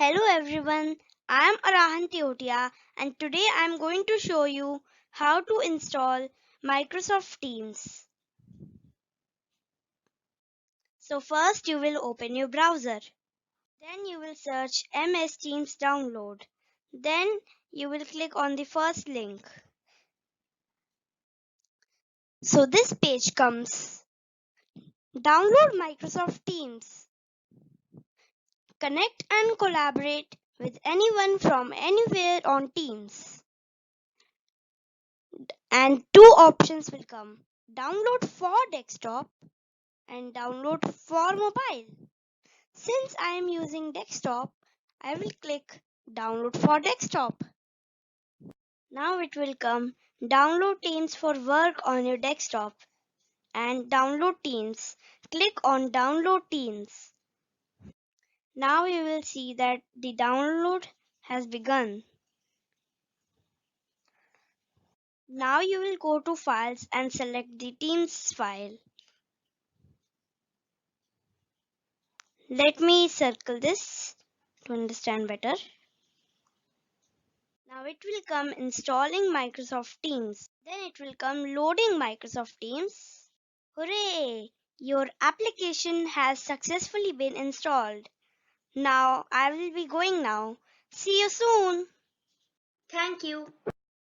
Hello everyone, I am Arahan Teotia and today I am going to show you how to install Microsoft Teams. So first you will open your browser. Then you will search MS Teams download. Then you will click on the first link. So this page comes. Download Microsoft Teams. Connect and collaborate with anyone from anywhere on Teams. And two options will come. Download for desktop and download for mobile. Since I am using desktop, I will click download for desktop. Now it will come download Teams for work on your desktop and download Teams. Click on download Teams. Now you will see that the download has begun. Now you will go to files and select the Teams file. Let me circle this to understand better. Now it will come installing Microsoft Teams. Then it will come loading Microsoft Teams. Hooray! Your application has successfully been installed. Now I will be going now. See you soon. Thank you.